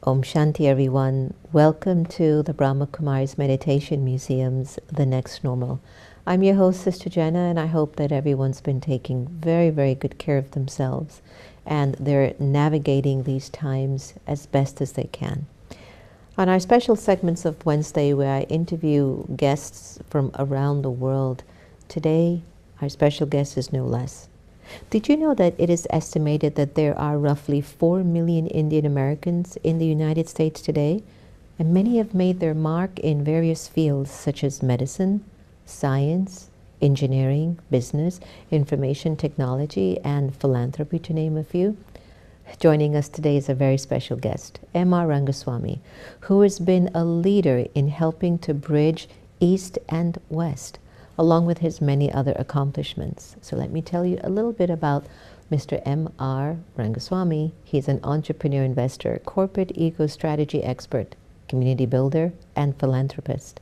Om Shanti, everyone. Welcome to the Brahma Kumaris Meditation Museum's The Next Normal. I'm your host, Sister Jenna, and I hope that everyone's been taking very, very good care of themselves and they're navigating these times as best as they can. On our special segments of Wednesday, where I interview guests from around the world, today our special guest is no less. Did you know that it is estimated that there are roughly 4 million Indian Americans in the United States today? And many have made their mark in various fields such as medicine, science, engineering, business, information technology, and philanthropy, to name a few. Joining us today is a very special guest, M.R. Rangaswami, who has been a leader in helping to bridge East and West, along with his many other accomplishments. So let me tell you a little bit about Mr. M.R. Rangaswamy. He's an entrepreneur, investor, corporate eco strategy expert, community builder, and philanthropist.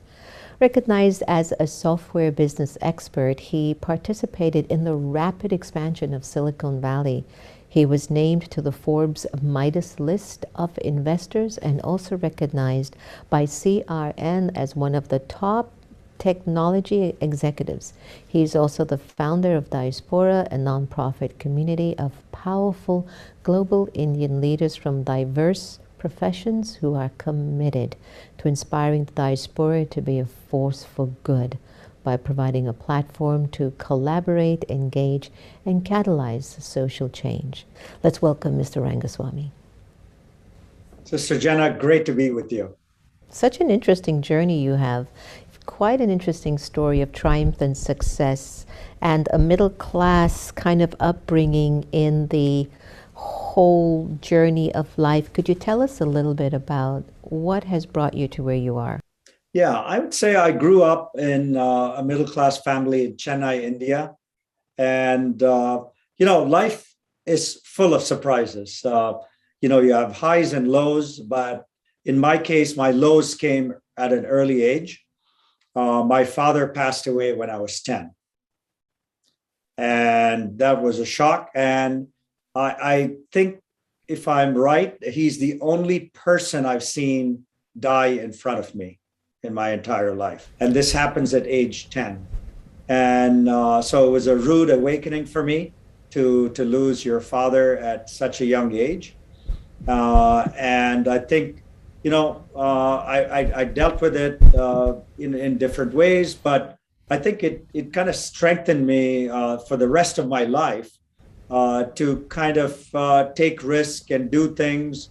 Recognized as a software business expert, he participated in the rapid expansion of Silicon Valley. He was named to the Forbes Midas list of investors and also recognized by CRN as one of the top technology executives. He's also the founder of Diaspora, a nonprofit community of powerful global Indian leaders from diverse professions who are committed to inspiring the Diaspora to be a force for good by providing a platform to collaborate, engage, and catalyze social change. Let's welcome Mr. Rangaswamy. Sister Jenna, great to be with you. Such an interesting journey you have. Quite an interesting story of triumph and success and a middle class kind of upbringing in the whole journey of life. Could you tell us a little bit about what has brought you to where you are? Yeah, I would say I grew up in a middle class family in Chennai, India. And, life is full of surprises. You have highs and lows, but in my case, my lows came at an early age. My father passed away when I was 10. And that was a shock. And I think, if I'm right, he's the only person I've seen die in front of me in my entire life. And this happens at age 10. And so it was a rude awakening for me to lose your father at such a young age. And I think, I dealt with it in different ways, but I think it kind of strengthened me for the rest of my life to kind of take risk and do things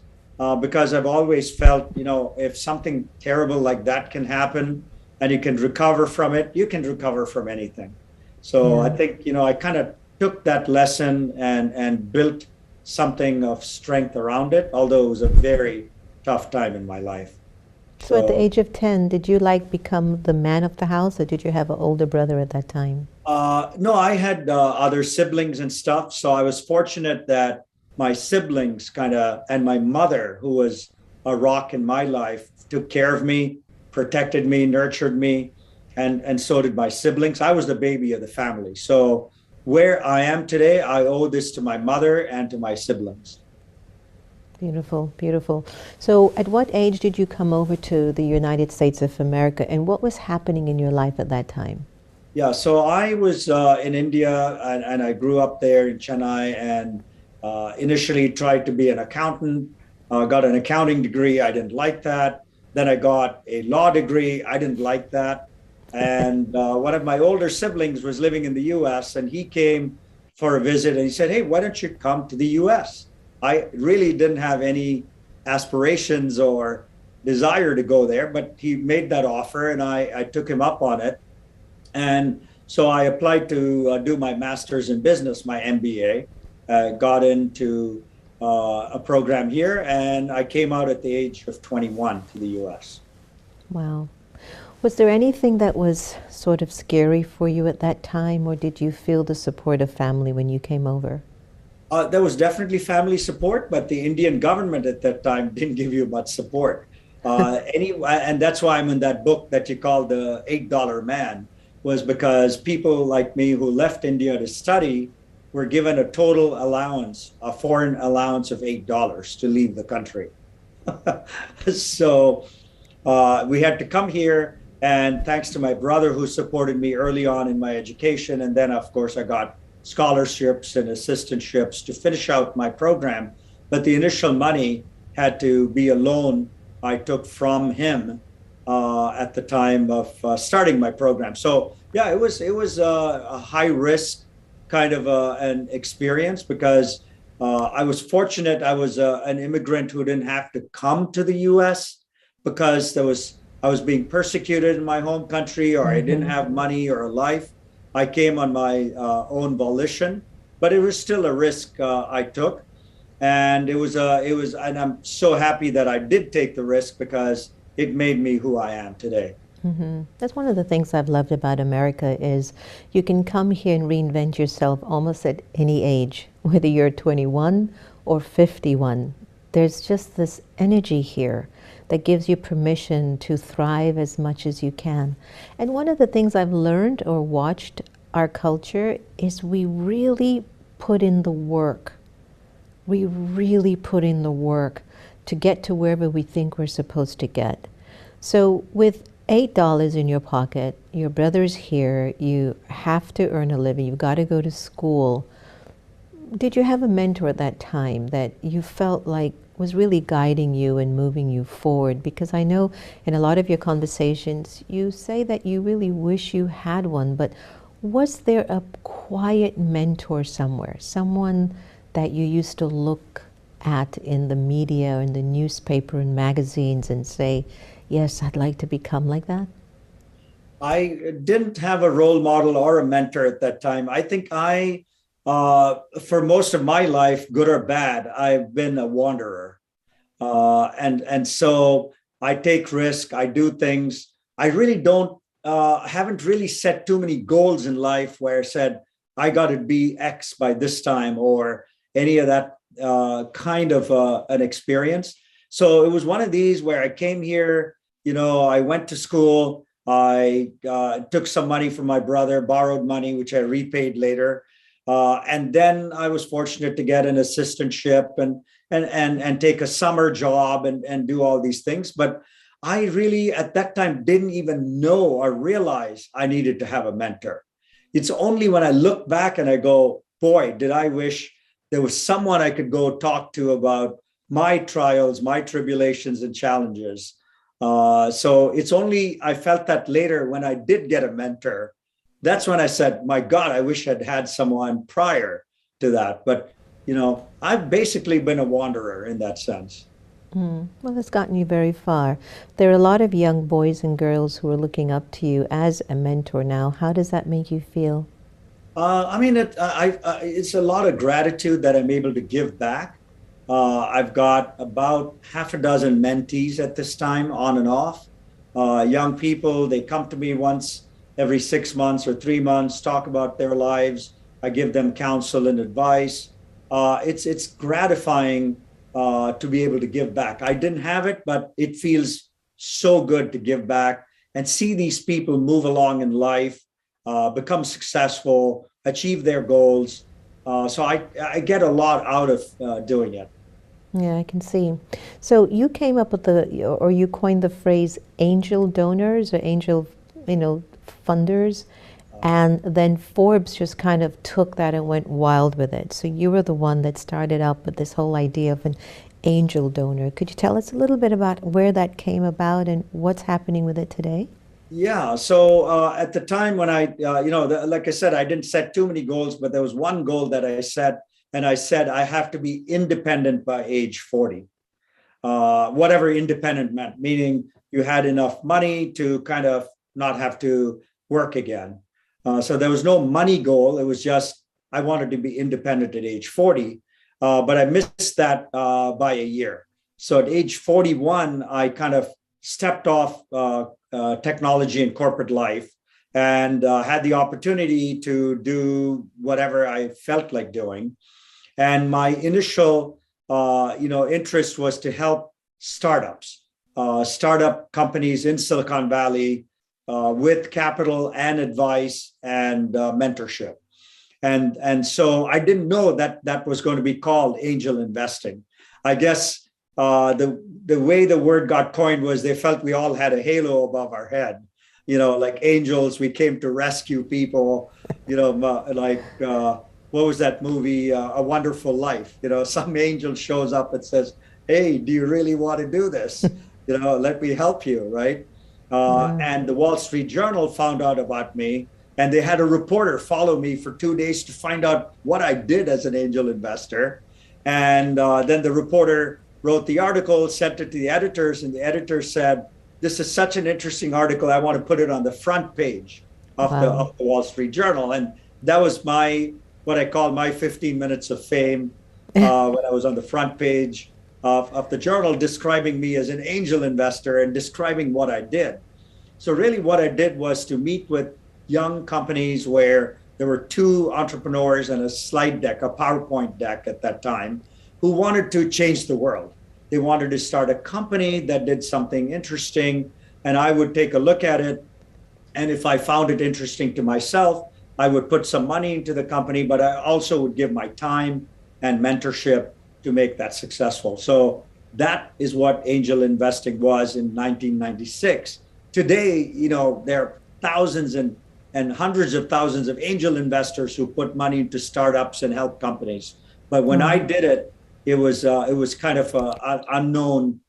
because I've always felt, if something terrible like that can happen and you can recover from it, you can recover from anything. So I think, I kind of took that lesson and built something of strength around it, although it was a very tough time in my life. So at the age of 10, did you become the man of the house, or did you have an older brother at that time? No, I had other siblings and stuff. So I was fortunate that my siblings and my mother, who was a rock in my life, took care of me, protected me, nurtured me, and so did my siblings. I was the baby of the family. So where I am today, I owe this to my mother and to my siblings. Beautiful, beautiful. So at what age did you come over to the United States of America, and what was happening in your life at that time? Yeah, so I was in India and I grew up there in Chennai and initially tried to be an accountant, got an accounting degree. I didn't like that. Then I got a law degree. I didn't like that. And one of my older siblings was living in the US and he came for a visit and he said, "Hey, why don't you come to the US?" I really didn't have any aspirations or desire to go there, but he made that offer and I took him up on it. And so I applied to do my master's in business, my MBA, got into a program here, and I came out at the age of 21 to the US. Wow. Was there anything that was sort of scary for you at that time, or did you feel the support of family when you came over? There was definitely family support, but the Indian government at that time didn't give you much support. And that's why I'm in that book that you call the $8 Man, was because people like me who left India to study were given a total allowance, a foreign allowance of $8 to leave the country. So we had to come here. And thanks to my brother who supported me early on in my education. And then, of course, I got scholarships and assistantships to finish out my program. But the initial money had to be a loan I took from him at the time of starting my program. So yeah, it was a high risk kind of an experience because I was fortunate. I was an immigrant who didn't have to come to the U.S. because I was being persecuted in my home country, or I didn't Mm-hmm. have money or a life. I came on my own volition, but it was still a risk I took, and and I'm so happy that I did take the risk because it made me who I am today. That's one of the things I've loved about America is you can come here and reinvent yourself almost at any age, whether you're 21 or 51. There's just this energy here that gives you permission to thrive as much as you can. And one of the things I've learned or watched our culture is we really put in the work. We really put in the work to get to wherever we think we're supposed to get. So with $8 in your pocket, your brother's here, you have to earn a living, you've got to go to school. Did you have a mentor at that time that you felt like was really guiding you and moving you forward? Because I know in a lot of your conversations, you say that you really wish you had one, but was there a quiet mentor somewhere, someone that you used to look at in the media, in the newspaper and magazines and say, yes, I'd like to become like that? I didn't have a role model or a mentor at that time. I think for most of my life, good or bad, I've been a wanderer. And so I take risk. I do things. I really don't haven't really set too many goals in life where I said I got to be X by this time or any of that kind of an experience. So it was one of these where I came here. I went to school. I took some money from my brother, borrowed money, which I repaid later. And then I was fortunate to get an assistantship and take a summer job and do all these things. But I really, at that time, didn't even know or realize I needed to have a mentor. It's only when I look back and I go, boy, did I wish there was someone I could go talk to about my trials, my tribulations, and challenges. So it's only I felt that later when I did get a mentor. That's when I said, my God, I wish I'd had someone prior to that. But, I've basically been a wanderer in that sense. Well, it's gotten you very far. There are a lot of young boys and girls who are looking up to you as a mentor now. How does that make you feel? I mean, it's a lot of gratitude that I'm able to give back. I've got about half a dozen mentees at this time, on and off. Young people, they come to me once every 6 months or 3 months, talk about their lives. I give them counsel and advice. It's gratifying to be able to give back. I didn't have it, but it feels so good to give back and see these people move along in life, become successful, achieve their goals. So I get a lot out of doing it. Yeah, I can see. So you came up with or you coined the phrase angel donors or angel, funders. And then Forbes just kind of took that and went wild with it. So you were the one that started up with this whole idea of an angel donor. Could you tell us a little bit about where that came about and what's happening with it today? Yeah. So at the time when like I said, I didn't set too many goals, but there was one goal that I set, and I said I have to be independent by age 40. Whatever independent meant, meaning you had enough money to kind of not have to work again. So there was no money goal. It was just I wanted to be independent at age 40, but I missed that by a year. So at age 41, I kind of stepped off technology and corporate life and had the opportunity to do whatever I felt like doing. And my initial, interest was to help startups, startup companies in Silicon Valley with capital and advice and mentorship. And so I didn't know that that was going to be called angel investing. I guess the way the word got coined was they felt we all had a halo above our head, like angels. We came to rescue people, what was that movie, A Wonderful Life? Some angel shows up and says, "Hey, do you really want to do this? Let me help you," right? Yeah. And the Wall Street Journal found out about me, and they had a reporter follow me for 2 days to find out what I did as an angel investor. And then the reporter wrote the article, sent it to the editors, and the editor said, "This is such an interesting article. I want to put it on the front page of Wow. the Wall Street Journal." And that was what I call my 15 minutes of fame, when I was on the front page of the journal, describing me as an angel investor and describing what I did. So really what I did was to meet with young companies where there were two entrepreneurs and a slide deck, a PowerPoint deck at that time, who wanted to change the world. They wanted to start a company that did something interesting, and I would take a look at it. And if I found it interesting to myself, I would put some money into the company, but I also would give my time and mentorship to make that successful. So that is what angel investing was in 1996. Today, there are thousands and hundreds of thousands of angel investors who put money into startups and help companies. But when I Mm. did it, it was kind of an unknown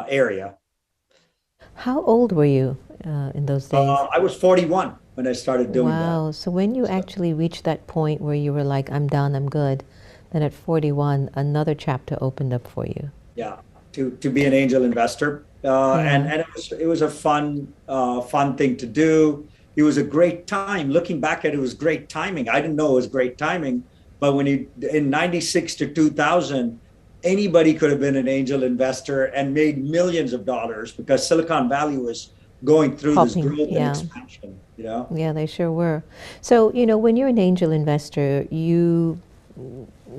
area. How old were you in those days? I was 41 when I started doing that. Wow. So when you So, actually reached that point where you were like, I'm done, I'm good, then at 41, another chapter opened up for you. yeah, to be an angel investor, and Yeah. it was a fun thing to do. It was a great time. Looking back at it, it was great timing. I didn't know it was great timing, but when you in '96 to 2000, anybody could have been an angel investor and made millions of dollars because Silicon Valley was going through this Popping. growth and Yeah. expansion. You know. Yeah, they sure were. So, when you're an angel investor, you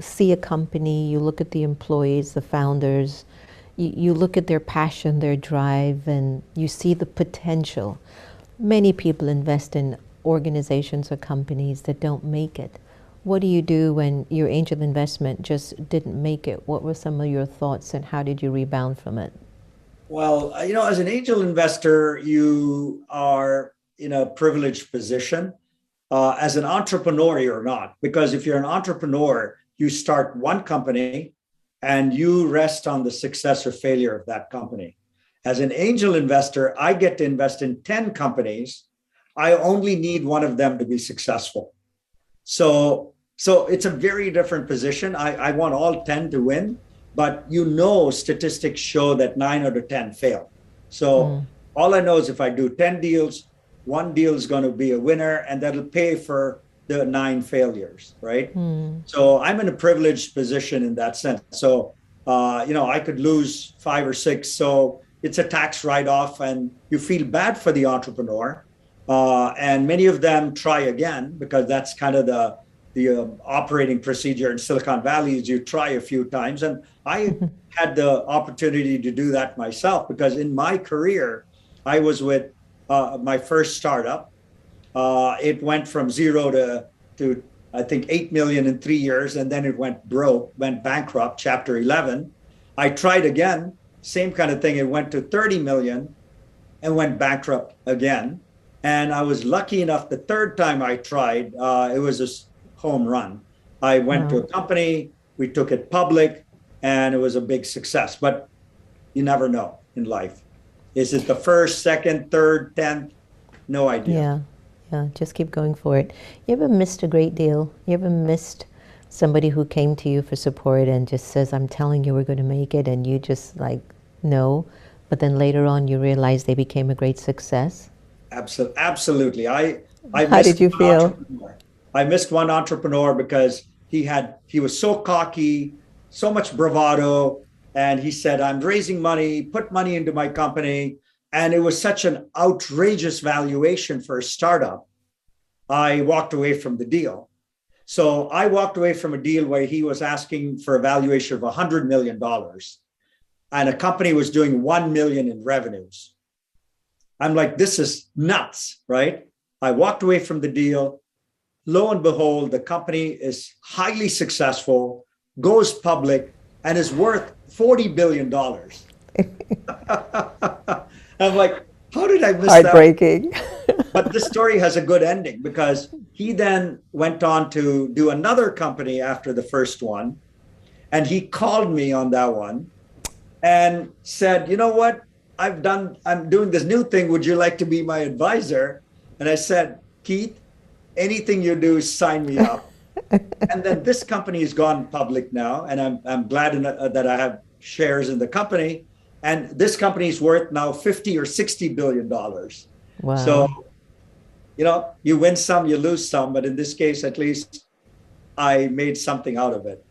see a company, you look at the employees, the founders, you look at their passion, their drive, and you see the potential. Many people invest in organizations or companies that don't make it. What do you do when your angel investment just didn't make it? What were some of your thoughts and how did you rebound from it? Well, as an angel investor, you are in a privileged position. As an entrepreneur, you're not, because if you're an entrepreneur, you start one company and you rest on the success or failure of that company. As an angel investor, I get to invest in 10 companies. I only need one of them to be successful. So it's a very different position. I want all 10 to win, but statistics show that 9 out of 10 fail. So Mm. all I know is if I do 10 deals, one deal is going to be a winner and that'll pay for the 9 failures, right? Mm. So I'm in a privileged position in that sense. So, I could lose 5 or 6. So it's a tax write-off and you feel bad for the entrepreneur. And many of them try again because that's kind of the operating procedure in Silicon Valley is you try a few times. And I had the opportunity to do that myself because in my career, I was with my first startup. It went from zero to I think 8 million in 3 years, and then it went bankrupt, Chapter 11. I tried again, same kind of thing. It went to 30 million and went bankrupt again. And I was lucky enough the third time I tried, it was a home run. I went to Wow. a company, we took it public, and it was a big success. But you never know in life. Is it the first, second, third, 10th? No idea. Yeah. Yeah. Just keep going for it. You ever missed a great deal? You ever missed somebody who came to you for support and just says, I'm telling you we're going to make it, and you just like, no, but then later on you realize they became a great success? Absolutely. I How missed did you one feel? entrepreneur. I missed one entrepreneur because he was so cocky, so much bravado, and he said, "I'm raising money, put money into my company," and it was such an outrageous valuation for a startup. I walked away from the deal. So I walked away from a deal where he was asking for a valuation of $100 million, and a company was doing 1 million in revenues. I'm like, this is nuts, right? I walked away from the deal. Lo and behold, the company is highly successful, goes public, and is worth $40 billion. I'm like, how did I miss that? Heartbreaking. But this story has a good ending because he then went on to do another company after the first one. And he called me on that one and said, you know what? I'm doing this new thing. Would you like to be my advisor? And I said, Keith, anything you do, sign me up. And then this company has gone public now. And I'm glad that I have shares in the company. And this company is worth now 50 or $60 billion. Wow. So, you win some, you lose some. But in this case, at least I made something out of it.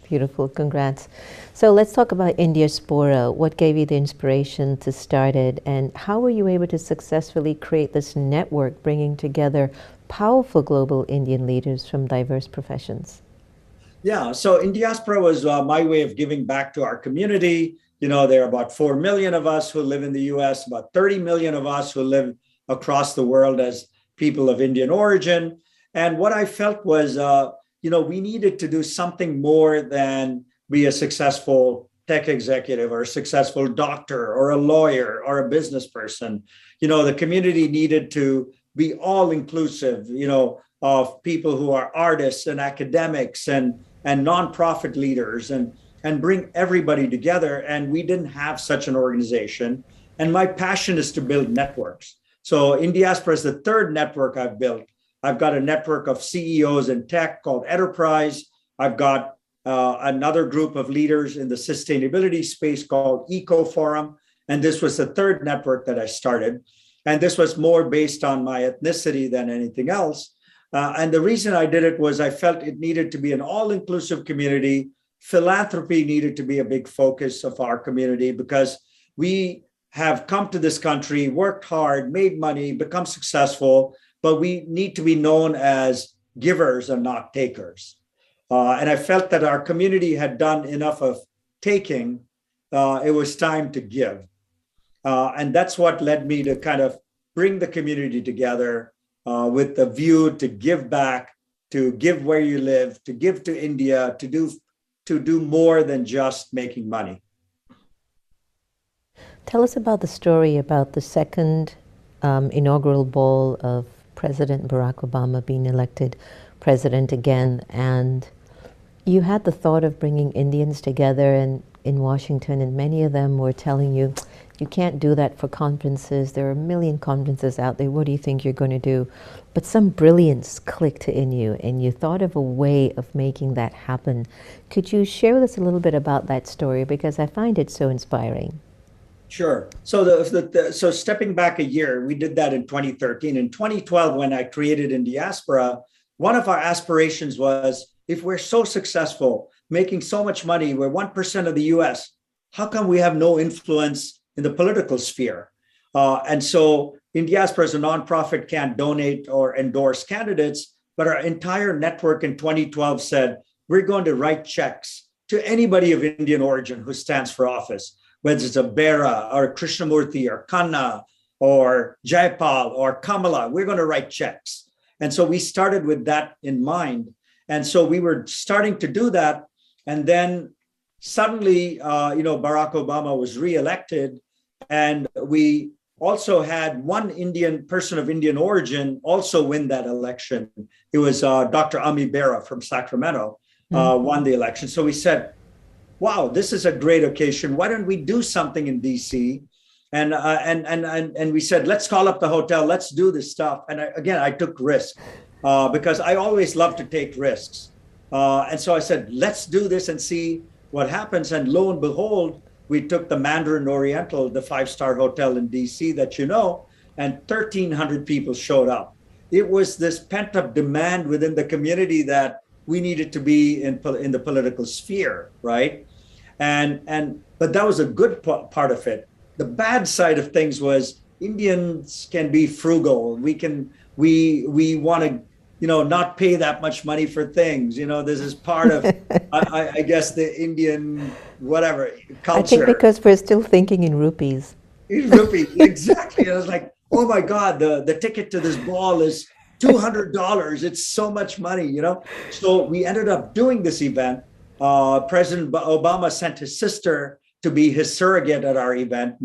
Beautiful. Congrats. So let's talk about Indiaspora. What gave you the inspiration to start it? And how were you able to successfully create this network, bringing together powerful global Indian leaders from diverse professions? Yeah. So Indiaspora was my way of giving back to our community. There are about 4 million of us who live in the US, about 30 million of us who live across the world as people of Indian origin. And what I felt was, we needed to do something more than be a successful tech executive or a successful doctor or a lawyer or a business person. The community needed to be all inclusive, of people who are artists and academics and nonprofit leaders and bring everybody together. And we didn't have such an organization. And my passion is to build networks. So Indiaspora is the third network I've built. I've got a network of CEOs in tech called Enterprise. I've got another group of leaders in the sustainability space called Eco Forum. And this was the third network that I started. And this was more based on my ethnicity than anything else. And the reason I did it was I felt it needed to be an all-inclusive community. Philanthropy needed to be a big focus of our community because we have come to this country, worked hard, made money, become successful, but we need to be known as givers and not takers. And I felt that our community had done enough of taking. It was time to give. And that's what led me to kind of bring the community together with the view to give back, to give where you live, to give to India, to do more than just making money. Tell us about the story about the second inaugural ball of President Barack Obama being elected president again. And you had the thought of bringing Indians together in Washington, and many of them were telling you, you can't do that for conferences. There are a million conferences out there. What do you think you're going to do? But some brilliance clicked in you, and you thought of a way of making that happen. Could you share with us a little bit about that story? Because I find it so inspiring. Sure. So so stepping back a year, we did that in 2013. In 2012, when I created Indiaspora, one of our aspirations was, if we're so successful, making so much money, we're 1% of the US, how come we have no influence in the political sphere? And so Indiaspora as a nonprofit can't donate or endorse candidates, but our entire network in 2012 said, we're going to write checks to anybody of Indian origin who stands for office, whether it's a Bera or Krishnamurti or Khanna or Jayapal or Kamala, we're going to write checks. And so we started with that in mind. And so we were starting to do that. And then suddenly, Barack Obama was reelected. And we also had one Indian person of Indian origin also win that election. It was Dr. Ami Bera from Sacramento won the election. So we said, wow, this is a great occasion. Why don't we do something in DC? And we said, let's call up the hotel. Let's do this stuff. And I took risk because I always love to take risks. And so I said, let's do this and see what happens. And lo and behold, we took the Mandarin Oriental, the 5-star hotel in DC that you know, and 1,300 people showed up. It was this pent-up demand within the community that we needed to be in the political sphere, right? But that was a good part of it. The bad side of things was Indians can be frugal. We want to, not pay that much money for things. This is part of, I guess, the Indian whatever culture. I think because we're still thinking in rupees. In rupees, exactly. I was like, oh my God, the ticket to this ball is $200. It's so much money, So we ended up doing this event. President Obama sent his sister to be his surrogate at our event.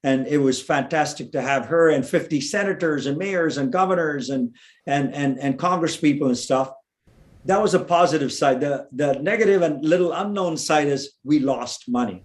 And it was fantastic to have her and 50 senators and mayors and governors and congresspeople and stuff. That was a positive side. The negative and little unknown side is we lost money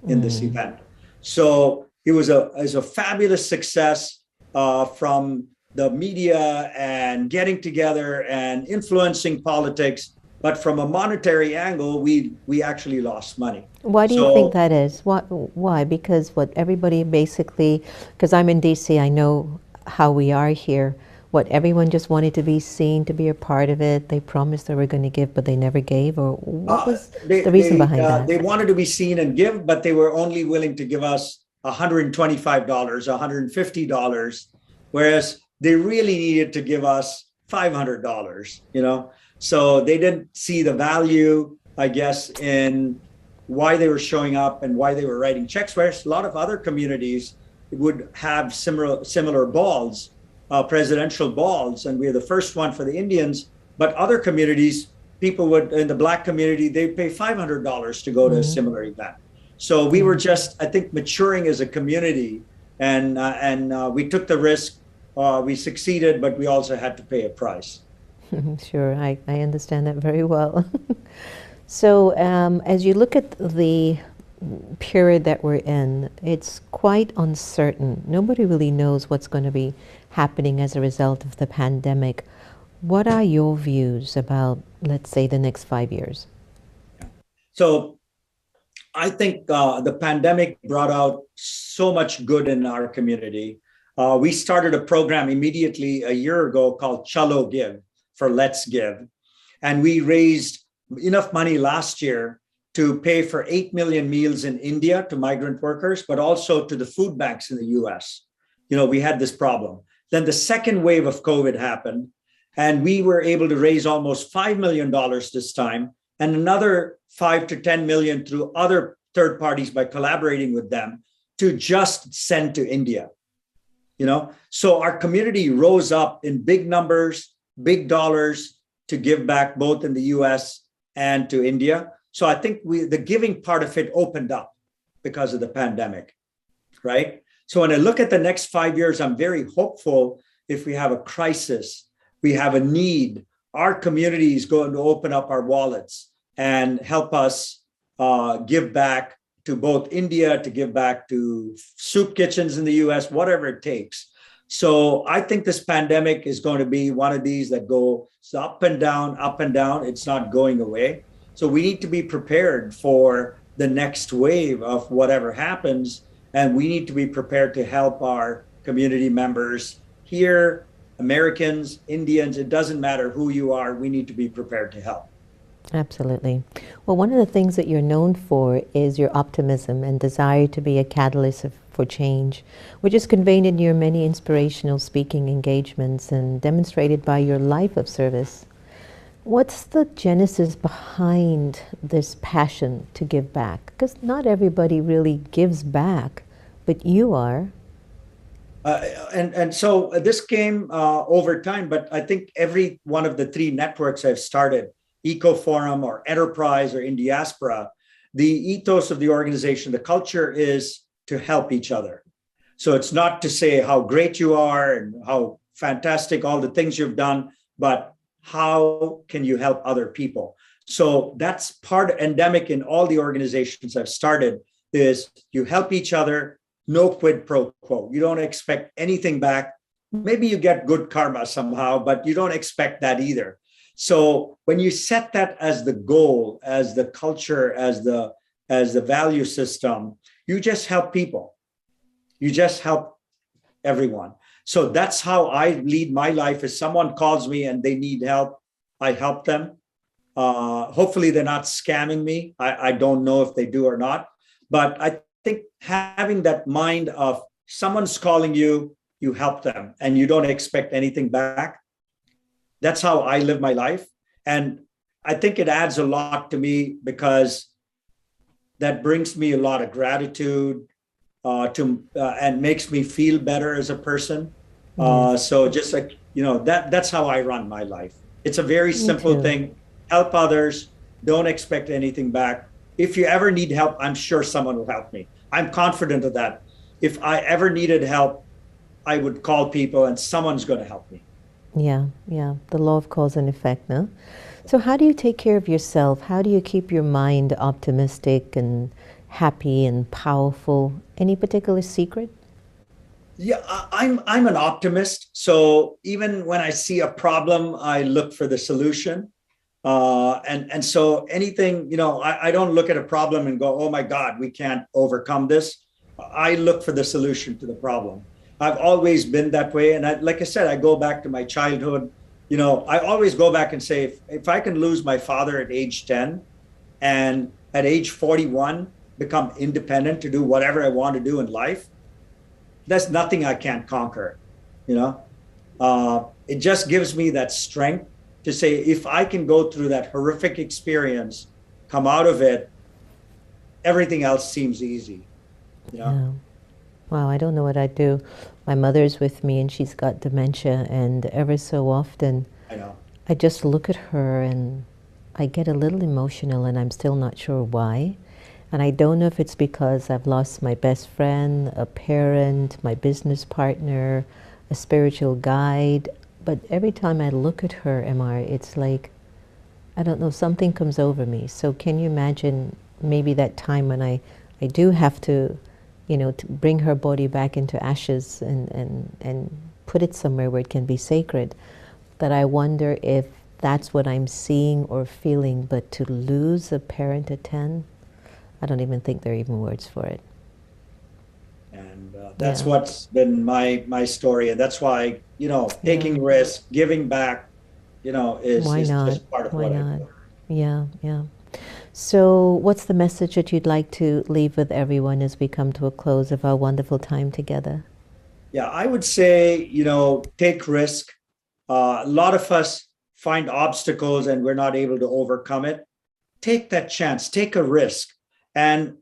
in this event. So it was a fabulous success from the media and getting together and influencing politics. But from a monetary angle, we actually lost money. Why do you think that is? Why? Because what everybody basically, because I'm in DC, I know how we are here. What, everyone just wanted to be seen, to be a part of it. They promised they were going to give, but they never gave. Or what was the reason behind that? They wanted to be seen and give, but they were only willing to give us $125, $150, whereas they really needed to give us $500, So they didn't see the value, I guess, in why they were showing up and why they were writing checks, whereas a lot of other communities would have similar balls, presidential balls, and we're the first one for the Indians. But other communities, people would, in the Black community, they pay $500 to go to a similar event. So we were just, I think, maturing as a community, and we took the risk. We succeeded, but we also had to pay a price. Sure, I understand that very well. So as you look at the period that we're in, it's quite uncertain. Nobody really knows what's going to be happening as a result of the pandemic. What are your views about, let's say, the next 5 years? So I think the pandemic brought out so much good in our community. We started a program immediately a year ago called Chalo Give, for Let's Give. And we raised enough money last year to pay for 8 million meals in India to migrant workers, but also to the food banks in the US. We had this problem. Then the second wave of COVID happened, and we were able to raise almost $5 million this time, and another 5 to 10 million through other third parties by collaborating with them to just send to India. So our community rose up in big numbers, big dollars to give back both in the US and to India. So I think the giving part of it opened up because of the pandemic, right? So when I look at the next 5 years, I'm very hopeful. If we have a crisis, we have a need, our community is going to open up our wallets and help us give back to both India, to give back to soup kitchens in the US, whatever it takes. So I think this pandemic is going to be one of these that goes up and down, up and down. It's not going away. So we need to be prepared for the next wave of whatever happens. And we need to be prepared to help our community members here, Americans, Indians, it doesn't matter who you are. We need to be prepared to help. Absolutely. Well, one of the things that you're known for is your optimism and desire to be a catalyst for change, which is conveyed in your many inspirational speaking engagements and demonstrated by your life of service. What's the genesis behind this passion to give back? Because not everybody really gives back, but you are. And so this came over time, but I think every one of the three networks I've started, Eco Forum or Enterprise or Indiaspora, the ethos of the organization, the culture is to help each other. So it's not to say how great you are and how fantastic all the things you've done, but how can you help other people? So that's part endemic in all the organizations I've started is you help each other, no quid pro quo. You don't expect anything back. Maybe you get good karma somehow, but you don't expect that either. So when you set that as the goal, as the culture, as the value system, you just help people. You just help everyone. So that's how I lead my life. If someone calls me and they need help, I help them. Hopefully they're not scamming me. I don't know if they do or not. But I think having that mind of someone's calling you, you help them and you don't expect anything back. That's how I live my life. And I think it adds a lot to me because that brings me a lot of gratitude and makes me feel better as a person. So just like, that's how I run my life. It's a very simple thing. Help others, Don't expect anything back. If you ever need help, I'm sure someone will help me. I'm confident of that. If I ever needed help, I would call people and someone's going to help me. Yeah, yeah. The law of cause and effect, no? So how do you take care of yourself? How do you keep your mind optimistic and happy and powerful? Any particular secret? Yeah, I'm an optimist. So even when I see a problem, I look for the solution. And so anything, I don't look at a problem and go, oh my God, we can't overcome this. I look for the solution to the problem. I've always been that way. And like I said, I go back to my childhood. I always go back and say, if I can lose my father at age 10 and at age 41, become independent to do whatever I want to do in life, there's nothing I can't conquer. It just gives me that strength to say, if I can go through that horrific experience, come out of it, everything else seems easy. Yeah. Wow, I don't know what I'd do. My mother's with me and she's got dementia, and ever so often I know. I just look at her and I get a little emotional, and I'm still not sure why. And I don't know if it's because I've lost my best friend, a parent, my business partner, a spiritual guide. But every time I look at her, MR, it's like, I don't know, something comes over me. So can you imagine maybe that time when I do have to, to bring her body back into ashes and put it somewhere where it can be sacred, that I wonder if that's what I'm seeing or feeling. But to lose a parent at 10, I don't even think there are even words for it. And that's what's been my story. And that's why, taking risk, giving back, is just part of what I do. Yeah, yeah. So what's the message that you'd like to leave with everyone as we come to a close of our wonderful time together? Yeah, I would say, take risk. A lot of us find obstacles and we're not able to overcome it. Take that chance, take a risk. And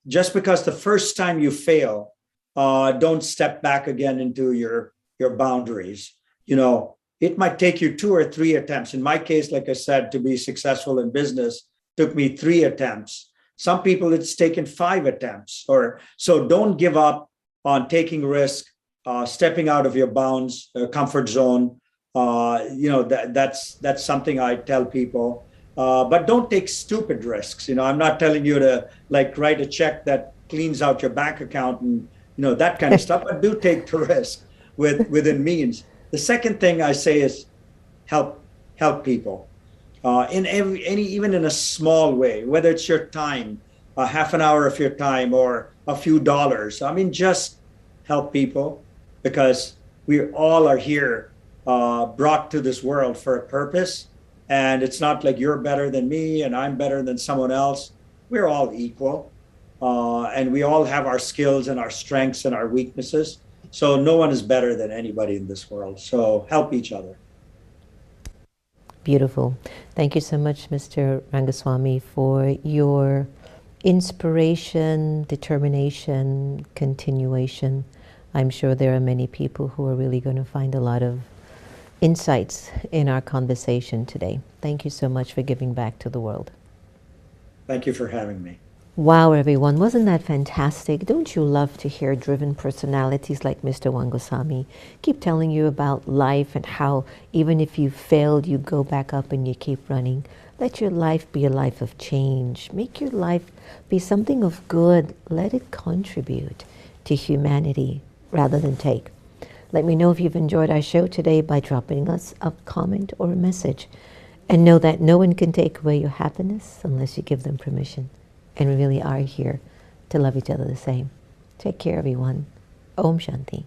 just because the first time you fail, don't step back again into your boundaries. It might take you 2 or 3 attempts. In my case, like I said, to be successful in business took me 3 attempts. Some people it's taken 5 attempts. So don't give up on taking risk, stepping out of your bounds, comfort zone. That's something I tell people. But don't take stupid risks. I'm not telling you to write a check that cleans out your bank account and that kind of stuff. But do take the risk within means. The second thing I say is help people in even in a small way, whether it's your time, a half an hour of your time, or a few dollars. I mean, just help people, because we all are here, brought to this world for a purpose. And it's not like you're better than me and I'm better than someone else. We're all equal. And we all have our skills and our strengths and our weaknesses. So no one is better than anybody in this world. So help each other. Beautiful. Thank you so much, Mr. Rangaswami, for your inspiration, determination, continuation. I'm sure there are many people who are really going to find a lot of insights in our conversation today. Thank you so much for giving back to the world. Thank you for having me. Wow, everyone, wasn't that fantastic? Don't you love to hear driven personalities like Mr. Rangaswami keep telling you about life and how even if you failed, you go back up and you keep running? Let your life be a life of change. Make your life be something of good. Let it contribute to humanity rather than take. Let me know if you've enjoyed our show today by dropping us a comment or a message. And know that no one can take away your happiness unless you give them permission. And we really are here to love each other the same. Take care, everyone. Om Shanti.